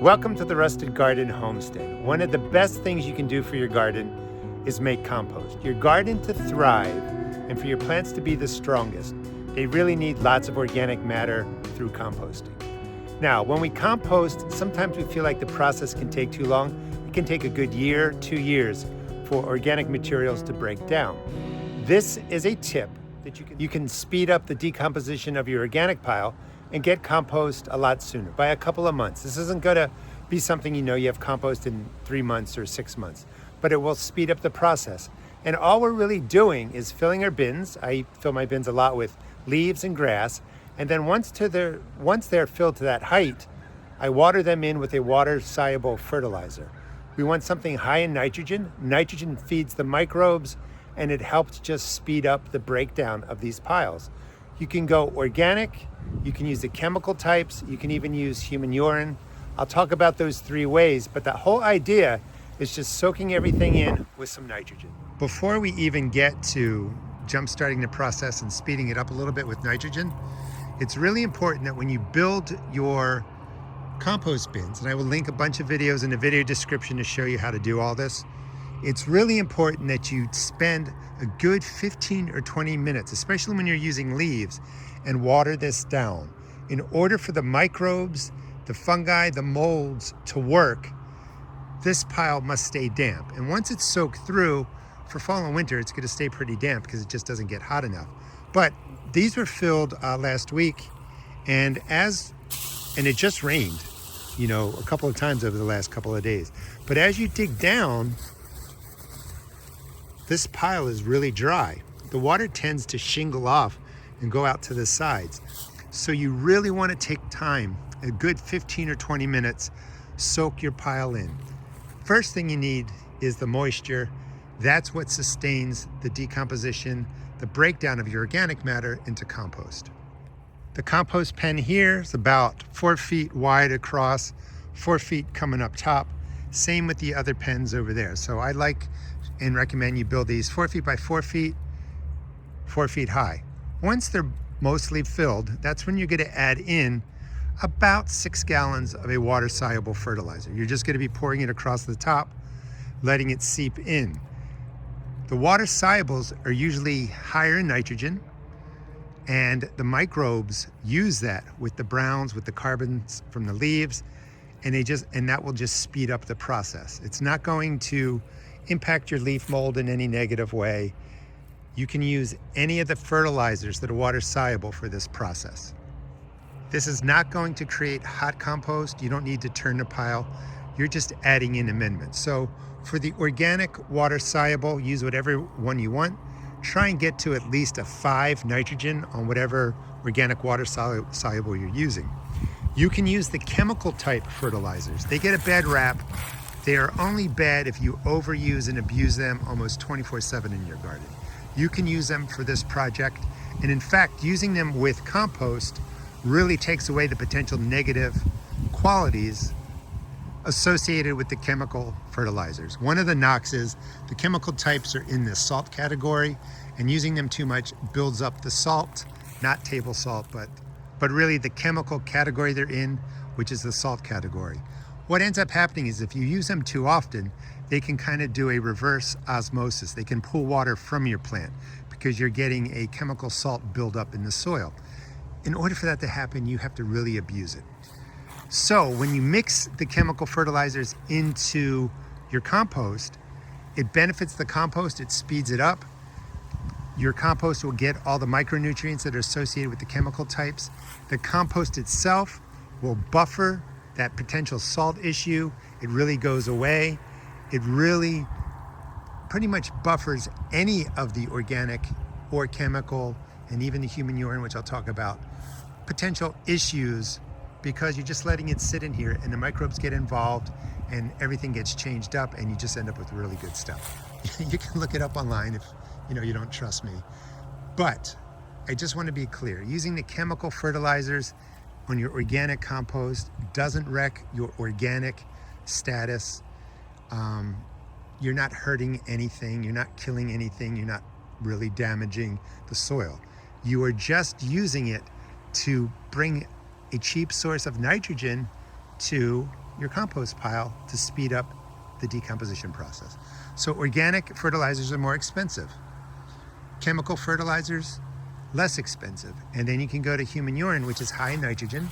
Welcome to the Rusted Garden Homestead. One of the best things you can do for your garden is make compost. Your garden to thrive and for your plants to be the strongest, they really need lots of organic matter through composting. Now, when we compost, sometimes we feel like the process can take too long. It can take a good year, 2 years for organic materials to break down. This is a tip that you can speed up the decomposition of your organic pile and get compost a lot sooner, by a couple of months. This isn't gonna be something you have compost in 3 months or 6 months, but it will speed up the process. And all we're really doing is filling our bins. I fill my bins a lot with leaves and grass. And then once they're filled to that height, I water them in with a water-soluble fertilizer. We want something high in nitrogen. Nitrogen feeds the microbes, and it helps just speed up the breakdown of these piles. You can go organic, you can use the chemical types, you can even use human urine. I'll talk about those 3 ways, but the whole idea is just soaking everything in with some nitrogen. Before we even get to jump-starting the process and speeding it up a little bit with nitrogen, it's really important that when you build your compost bins, and I will link a bunch of videos in the video description to show you how to do all this, it's really important that you spend a good 15 or 20 minutes, especially when you're using leaves, and water this down. In order for the microbes, the fungi, the molds to work, this pile must stay damp. And once it's soaked through, for fall and winter, it's gonna stay pretty damp because it just doesn't get hot enough. But these were filled last week, and it just rained, a couple of times over the last couple of days. But as you dig down, this pile is really dry. The water tends to shingle off and go out to the sides. So you really want to take time, a good 15 or 20 minutes, soak your pile in. First thing you need is the moisture. That's what sustains the decomposition, the breakdown of your organic matter into compost. The compost pen here is about 4 feet wide across, 4 feet coming up top. Same with the other pens over there. So I like and recommend you build these 4 feet by 4 feet, 4 feet high. Once they're mostly filled, that's when you're gonna add in about 6 gallons of a water-soluble fertilizer. You're just gonna be pouring it across the top, letting it seep in. The water-solubles are usually higher in nitrogen, and the microbes use that with the browns, with the carbons from the leaves, and that will just speed up the process. It's not going to impact your leaf mold in any negative way. You can use any of the fertilizers that are water soluble for this process. This is not going to create hot compost. You don't need to turn the pile. You're just adding in amendments. So for the organic water soluble, use whatever one you want. Try and get to at least a 5 nitrogen on whatever organic water soluble you're using. You can use the chemical type fertilizers. They get a bad rap. They are only bad if you overuse and abuse them almost 24/7 in your garden. You can use them for this project. And in fact, using them with compost really takes away the potential negative qualities associated with the chemical fertilizers. One of the knocks is the chemical types are in the salt category, and using them too much builds up the salt, not table salt, but really the chemical category they're in, which is the salt category. What ends up happening is if you use them too often, they can kind of do a reverse osmosis. They can pull water from your plant because you're getting a chemical salt buildup in the soil. In order for that to happen, you have to really abuse it. So when you mix the chemical fertilizers into your compost, it benefits the compost, it speeds it up. Your compost will get all the micronutrients that are associated with the chemical types. The compost itself will buffer that potential salt issue. It really goes away. It really pretty much buffers any of the organic or chemical, and even the human urine, which I'll talk about, potential issues, because you're just letting it sit in here and the microbes get involved and everything gets changed up and you just end up with really good stuff. You can look it up online if you don't trust me. But I just want to be clear, using the chemical fertilizers on your organic compost doesn't wreck your organic status. You're not hurting anything, you're not killing anything, you're not really damaging the soil. You are just using it to bring a cheap source of nitrogen to your compost pile to speed up the decomposition process. So organic fertilizers are more expensive. Chemical fertilizers, less expensive. And then you can go to human urine, which is high in nitrogen,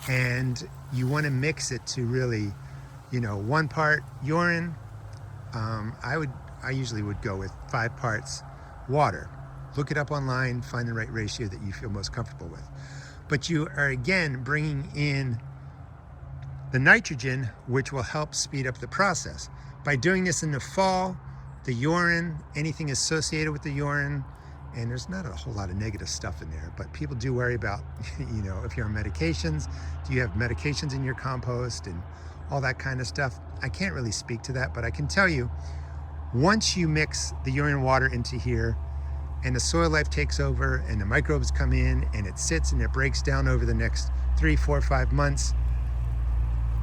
and you want to mix it to really, 1 part urine. I usually would go with 5 parts water. Look it up online, find the right ratio that you feel most comfortable with. But you are again bringing in the nitrogen, which will help speed up the process. By doing this in the fall, the urine, anything associated with the urine, and there's not a whole lot of negative stuff in there, but people do worry about, if you're on medications, do you have medications in your compost and all that kind of stuff. I can't really speak to that, but I can tell you, once you mix the urine water into here and the soil life takes over and the microbes come in and it sits and it breaks down over the next 3, 4, 5 months,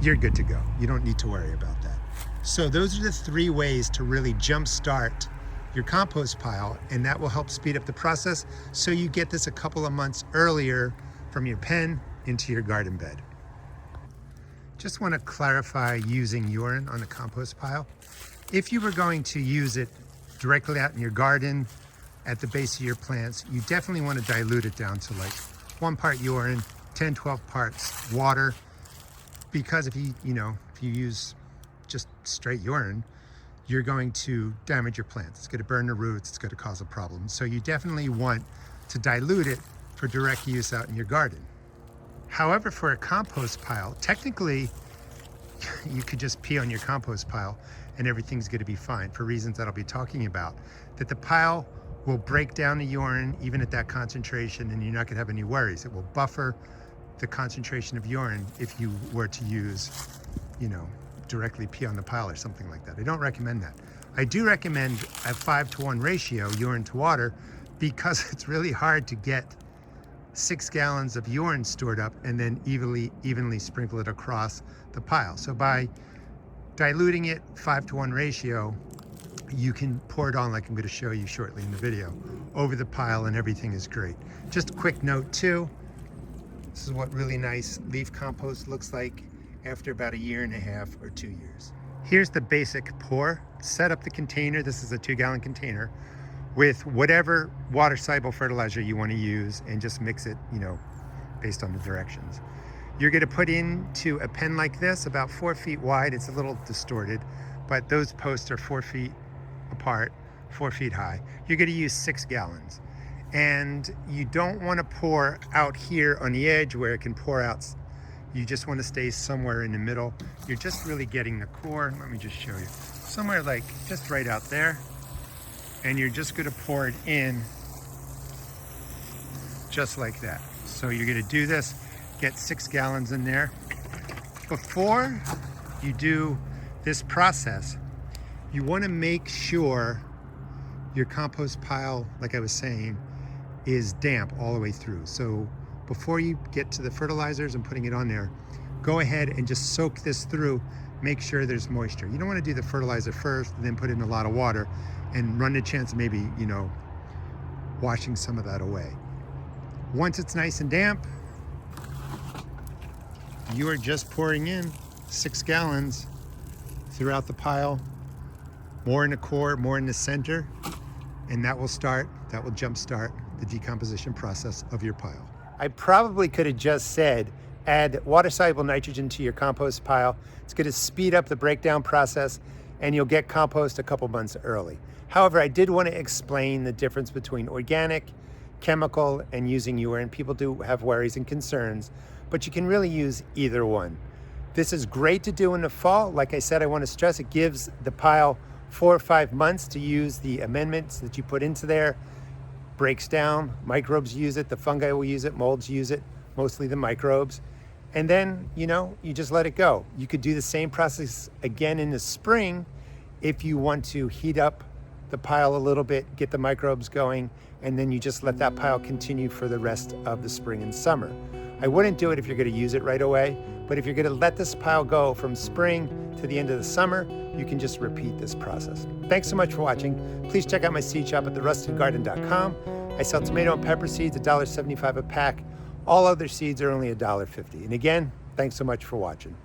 you're good to go. You don't need to worry about that. So those are the 3 ways to really jumpstart your compost pile, and that will help speed up the process so you get this a couple of months earlier from your pen into your garden bed. Just want to clarify using urine on a compost pile. If you were going to use it directly out in your garden at the base of your plants, you definitely want to dilute it down to like 1 part urine, 10, 12 parts water, because if you use just straight urine, you're going to damage your plants. It's going to burn the roots. It's going to cause a problem. So you definitely want to dilute it for direct use out in your garden. However, for a compost pile, technically, you could just pee on your compost pile and everything's going to be fine for reasons that I'll be talking about. That the pile will break down the urine even at that concentration, and you're not going to have any worries. It will buffer the concentration of urine if you were to use, directly pee on the pile or something like that. I don't recommend that. I do recommend a 5-to-1 ratio urine to water, because it's really hard to get 6 gallons of urine stored up and then evenly sprinkle it across the pile. So by diluting it 5-to-1 ratio, you can pour it on, like I'm going to show you shortly in the video, over the pile, and everything is great. Just a quick note too, this is what really nice leaf compost looks like after about 1.5 years or 2 years. Here's the basic pour. Set up the container. This is a 2-gallon container with whatever water-soluble fertilizer you want to use, and just mix it, based on the directions. You're going to put into a pen like this, about 4 feet wide. It's a little distorted, but those posts are 4 feet apart, 4 feet high. You're going to use 6 gallons. And you don't want to pour out here on the edge where it can pour out. You just want to stay somewhere in the middle. You're just really getting the core. Let me just show you. Somewhere like just right out there. And you're just going to pour it in just like that. So you're going to do this, get 6 gallons in there. Before you do this process, you want to make sure your compost pile, like I was saying, is damp all the way through. So before you get to the fertilizers and putting it on there, go ahead and just soak this through. Make sure there's moisture. You don't want to do the fertilizer first and then put in a lot of water and run the chance of maybe, washing some of that away. Once it's nice and damp, you are just pouring in 6 gallons throughout the pile, more in the core, more in the center, and that will jumpstart the decomposition process of your pile. I probably could have just said, add water-soluble nitrogen to your compost pile. It's going to speed up the breakdown process, and you'll get compost a couple months early. However, I did want to explain the difference between organic, chemical, and using urine. People do have worries and concerns, but you can really use either one. This is great to do in the fall. Like I said, I want to stress, it gives the pile 4 or 5 months to use the amendments that you put into there. Breaks down, microbes use it, the fungi will use it, molds use it, mostly the microbes. And then, you just let it go. You could do the same process again in the spring if you want to heat up the pile a little bit, get the microbes going, and then you just let that pile continue for the rest of the spring and summer. I wouldn't do it if you're going to use it right away, but if you're going to let this pile go from spring to the end of the summer, you can just repeat this process. Thanks so much for watching. Please check out my seed shop at therustedgarden.com. I sell tomato and pepper seeds, $1.75 a pack. All other seeds are only $1.50. And again, thanks so much for watching.